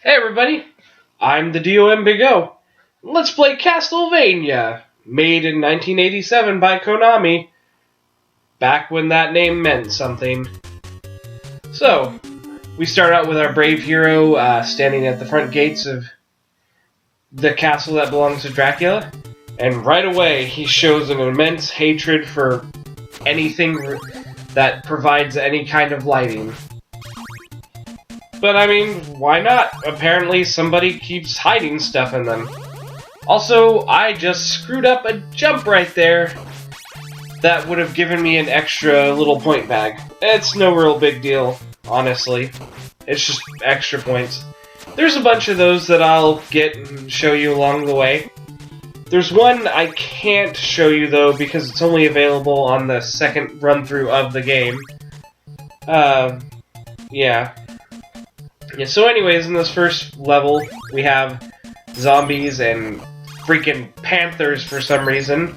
Hey everybody, I'm the DOM Big O. Let's play Castlevania, made in 1987 by Konami, back when that name meant something. So, we start out with our brave hero standing at the front gates of the castle that belongs to Dracula, and right away he shows an immense hatred for anything that provides any kind of lighting. But I mean, why not? Apparently somebody keeps hiding stuff in them. Also, I just screwed up a jump right there that would have given me an extra little point bag. It's no real big deal, honestly. It's just extra points. There's a bunch of those that I'll get and show you along the way. There's one I can't show you though because it's only available on the second run-through of the game. Yeah, so anyways, in this first level, we have zombies and freaking panthers for some reason.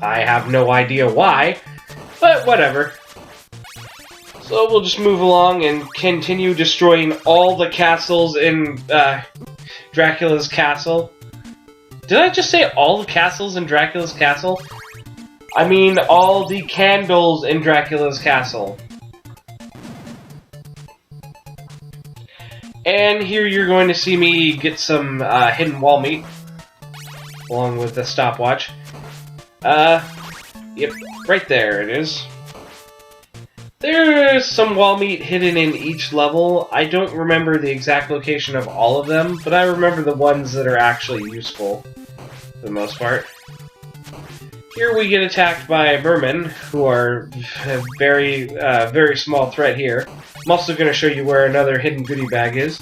I have no idea why, but whatever. So we'll just move along and continue destroying all the castles in Dracula's castle. Did I just say all the castles in Dracula's castle? I mean all the candles in Dracula's castle. And here you're going to see me get some hidden wall meat, along with the stopwatch. Yep, right there it is. There's some wall meat hidden in each level. I don't remember the exact location of all of them, but I remember the ones that are actually useful, for the most part. Here we get attacked by mermen, who are a very small threat here. I'm also going to show you where another hidden goodie bag is.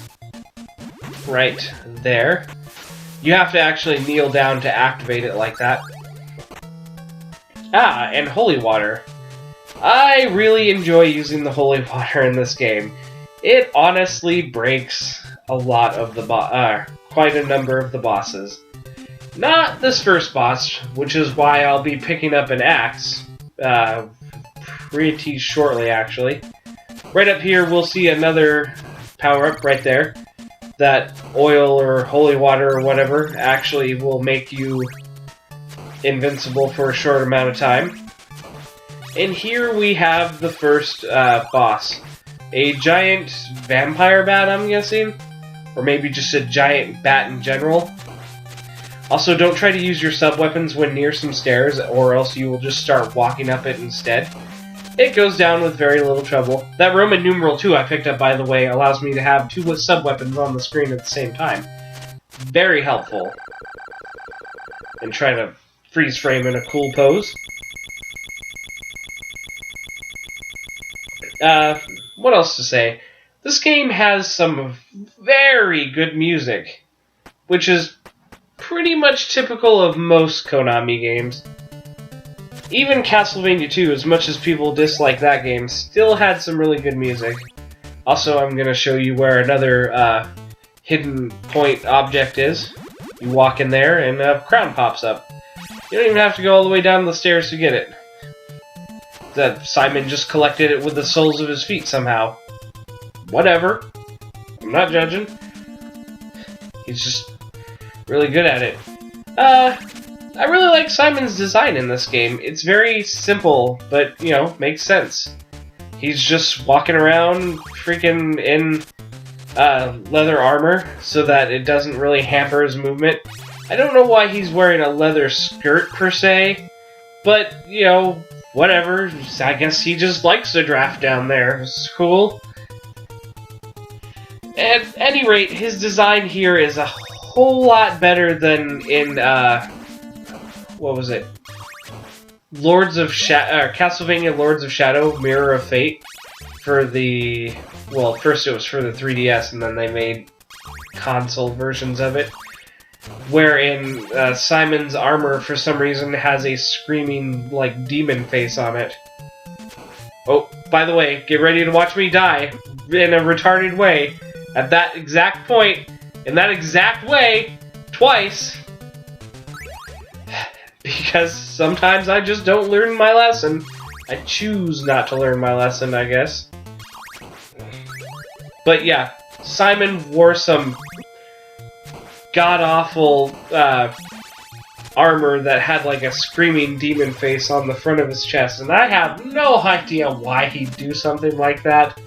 Right there. You have to actually kneel down to activate it like that. Ah, and holy water. I really enjoy using the holy water in this game. It honestly breaks a lot of the quite a number of the bosses. Not this first boss, which is why I'll be picking up an axe pretty shortly, actually. Right up here, we'll see another power-up right there. That oil or holy water or whatever actually will make you invincible for a short amount of time. And here we have the first boss. A giant vampire bat, I'm guessing? Or maybe just a giant bat in general. Also, don't try to use your sub-weapons when near some stairs, or else you will just start walking up it instead. It goes down with very little trouble. That Roman numeral 2 I picked up, by the way, allows me to have two sub-weapons on the screen at the same time. Very helpful. And try to freeze frame in a cool pose. What else to say? This game has some very good music, which is pretty much typical of most Konami games. Even Castlevania 2, as much as people dislike that game, still had some really good music. Also, I'm going to show you where another hidden point object is. You walk in there and a crown pops up. You don't even have to go all the way down the stairs to get it. That Simon just collected it with the soles of his feet somehow. Whatever. I'm not judging. He's just really good at it. I really like Simon's design in this game. It's very simple, but, you know, makes sense. He's just walking around freaking in leather armor so that it doesn't really hamper his movement. I don't know why he's wearing a leather skirt, per se, but, you know, whatever. I guess he just likes the draft down there. It's cool. At any rate, his design here is a whole lot better than in, what was it? Castlevania Lords of Shadow, Mirror of Fate, for the, well, first it was for the 3DS, and then they made console versions of it, wherein Simon's armor, for some reason, has a screaming, like, demon face on it. Oh, by the way, get ready to watch me die in a retarded way, at that exact point, in that exact way, twice. Because sometimes I just don't learn my lesson. I choose not to learn my lesson, I guess. But yeah, Simon wore some god-awful armor that had like a screaming demon face on the front of his chest, and I have no idea why he'd do something like that.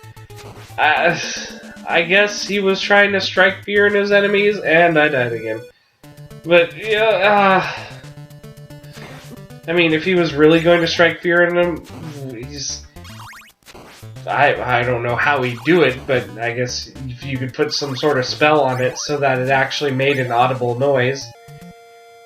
I guess he was trying to strike fear in his enemies, and I died again. But, yeah, I mean, if he was really going to strike fear in them, I don't know how he'd do it, but I guess if you could put some sort of spell on it so that it actually made an audible noise.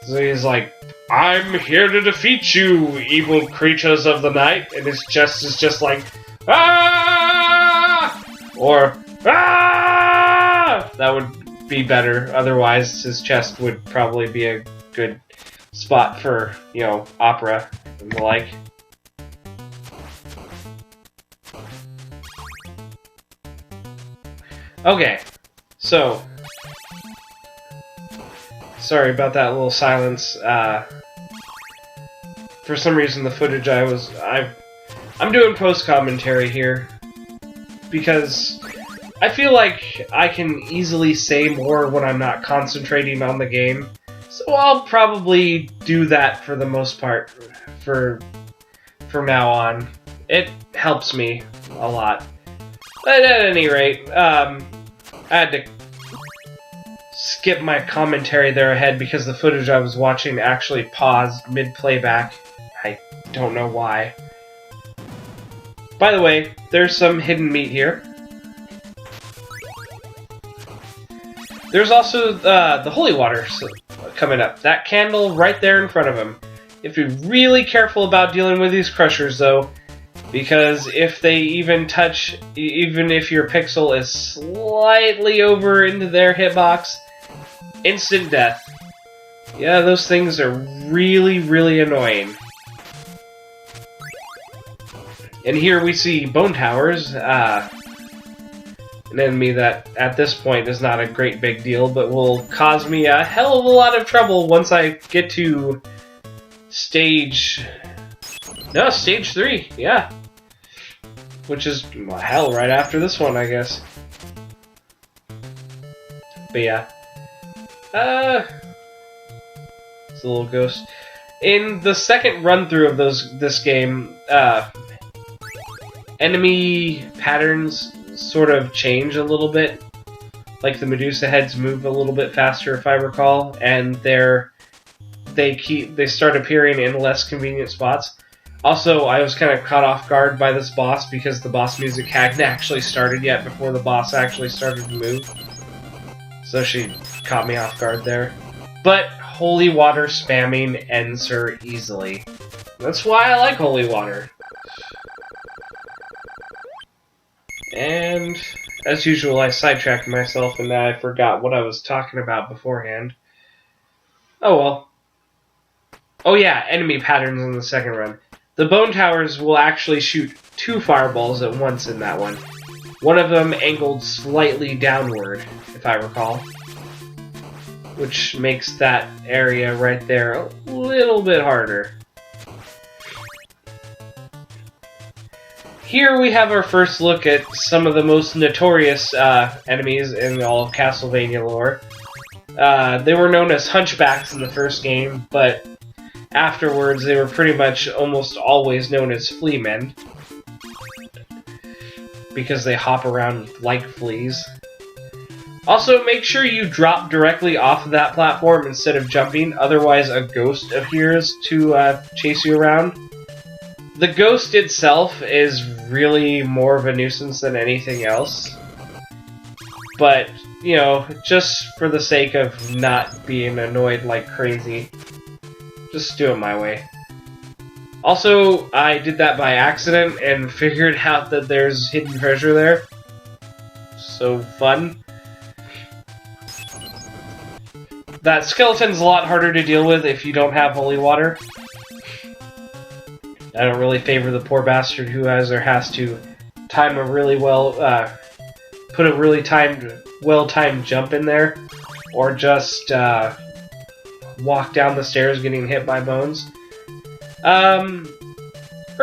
So he's like, I'm here to defeat you, evil creatures of the night, and his chest is just like, ah! Or, ah! That would be better, otherwise his chest would probably be a good spot for, you know, opera and the like. Okay, so sorry about that little silence. For some reason, the footage I'm doing post commentary here because I feel like I can easily say more when I'm not concentrating on the game. So I'll probably do that for the most part from now on. It helps me a lot. But at any rate, I had to skip my commentary there ahead because the footage I was watching actually paused mid-playback. I don't know why. By the way, there's some hidden meat here. There's also the holy water coming up. That candle right there in front of him. You have to be really careful about dealing with these crushers, though, because if they even touch, even if your pixel is slightly over into their hitbox, instant death. Yeah, those things are really, really annoying. And here we see Bone Towers, an enemy that at this point is not a great big deal, but will cause me a hell of a lot of trouble once I get to stage 3, yeah. Which is, well, hell, right after this one, I guess. But yeah. It's a little ghost. In the second run-through of this game, enemy patterns sort of change a little bit. Like the Medusa heads move a little bit faster, if I recall, and they start appearing in less convenient spots. Also, I was kind of caught off guard by this boss because the boss music hadn't actually started yet before the boss actually started to move. So she caught me off guard there. But holy water spamming ends her easily. That's why I like holy water. And as usual, I sidetracked myself and I forgot what I was talking about beforehand. Oh well. Oh yeah, enemy patterns in the second run. The Bone Towers will actually shoot 2 fireballs at once in that one. One of them angled slightly downward, if I recall. Which makes that area right there a little bit harder. Here we have our first look at some of the most notorious enemies in all of Castlevania lore. They were known as Hunchbacks in the first game, but afterwards, they were pretty much almost always known as Fleamen, because they hop around like fleas. Also, make sure you drop directly off of that platform instead of jumping, otherwise a ghost appears to chase you around. The ghost itself is really more of a nuisance than anything else, but, you know, just for the sake of not being annoyed like crazy, just do it my way. Also, I did that by accident and figured out that there's hidden treasure there. So fun. That skeleton's a lot harder to deal with if you don't have holy water. I don't really favor the poor bastard who has to time a really put a really well-timed jump in there, or just walk down the stairs getting hit by bones.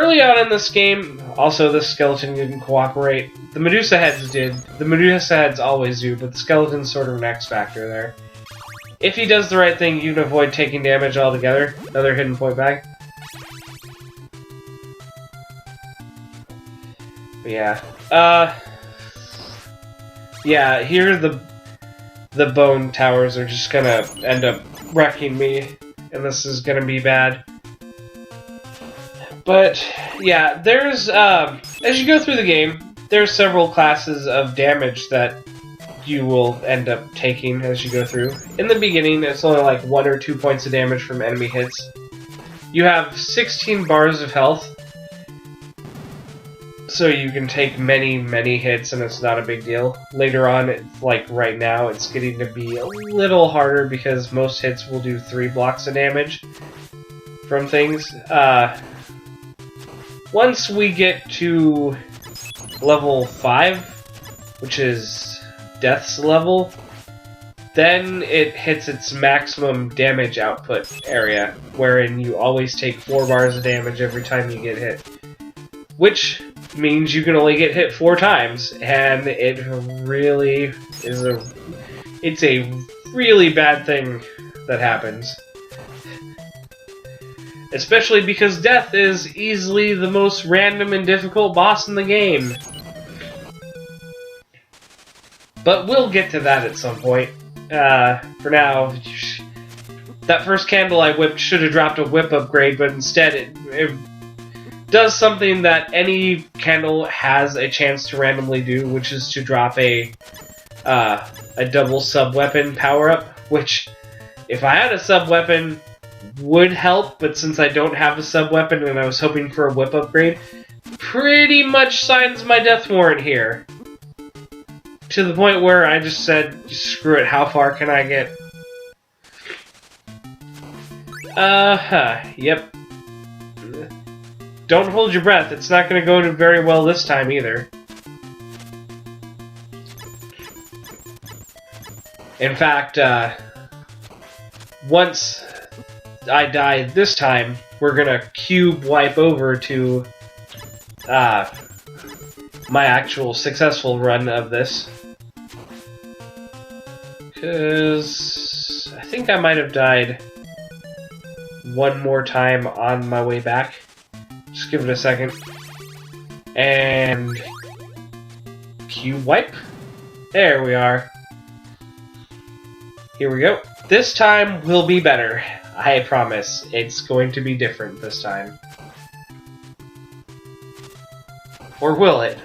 Early on in this game, also the skeleton didn't cooperate. The Medusa heads did. The Medusa heads always do, but the skeleton's sort of an X factor there. If he does the right thing, you can avoid taking damage altogether. Another hidden point bag. But yeah. Yeah, here the bone towers are just gonna end up wrecking me, and this is gonna be bad. But yeah, there's as you go through the game, there's several classes of damage that you will end up taking as you go through. In the beginning, it's only like 1 or 2 points of damage from enemy hits. You have 16 bars of health, so you can take many hits and it's not a big deal. Later on, it's like right now, it's getting to be a little harder because most hits will do 3 blocks of damage from things. Once we get to level 5, which is Death's level, then it hits its maximum damage output area, wherein you always take 4 bars of damage every time you get hit. Which means you can only get hit 4 times, and it really is it's a really bad thing that happens. Especially because Death is easily the most random and difficult boss in the game. But we'll get to that at some point. For now, that first candle I whipped should have dropped a whip upgrade, but instead it does something that any candle has a chance to randomly do, which is to drop a double sub-weapon power-up, which, if I had a sub-weapon, would help, but since I don't have a sub-weapon and I was hoping for a whip upgrade, pretty much signs my death warrant here. To the point where I just said, screw it, how far can I get? Yep. Don't hold your breath, it's not going to go very well this time either. In fact, once I die this time, we're gonna cube wipe over to my actual successful run of this. Because I think I might have died one more time on my way back. Just give it a second. And cube wipe. There we are. Here we go. This time will be better. I promise. It's going to be different this time. Or will it?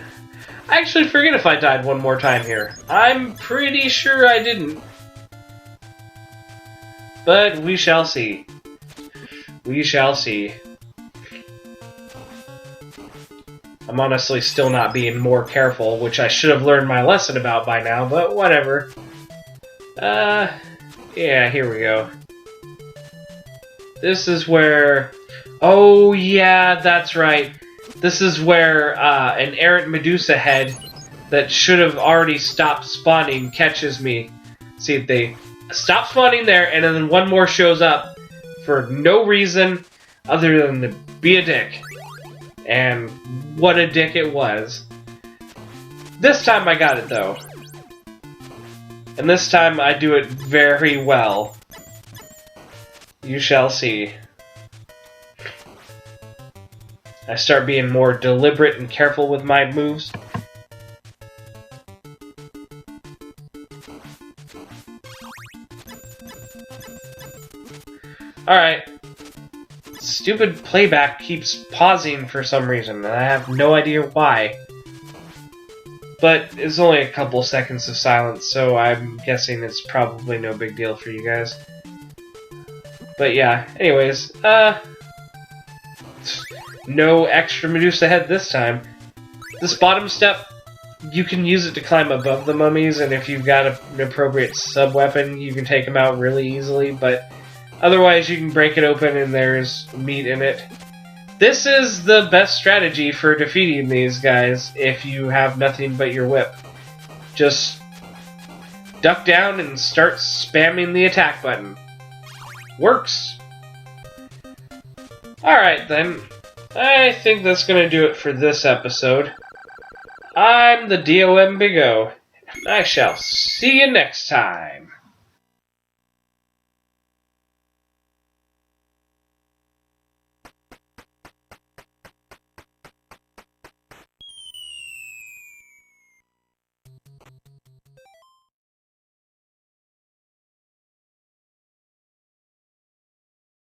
I actually forget if I died one more time here. I'm pretty sure I didn't. But we shall see. We shall see. I'm honestly still not being more careful, which I should have learned my lesson about by now, but whatever. Yeah, here we go. This is where... Oh, yeah, that's right. This is where an errant Medusa head that should have already stopped spawning catches me. See, they stop spawning there, and then one more shows up for no reason other than to be a dick. And what a dick it was. This time I got it, though. And this time I do it very well. You shall see. I start being more deliberate and careful with my moves. Alright. Stupid playback keeps pausing for some reason, and I have no idea why. But it's only a couple seconds of silence, so I'm guessing it's probably no big deal for you guys. But yeah, anyways, no extra Medusa head this time. This bottom step, you can use it to climb above the mummies, and if you've got an appropriate sub-weapon, you can take them out really easily, but otherwise you can break it open and there's meat in it. This is the best strategy for defeating these guys if you have nothing but your whip. Just duck down and start spamming the attack button. Works! Alright then. I think that's going to do it for this episode. I'm the DOM Big O. I shall see you next time.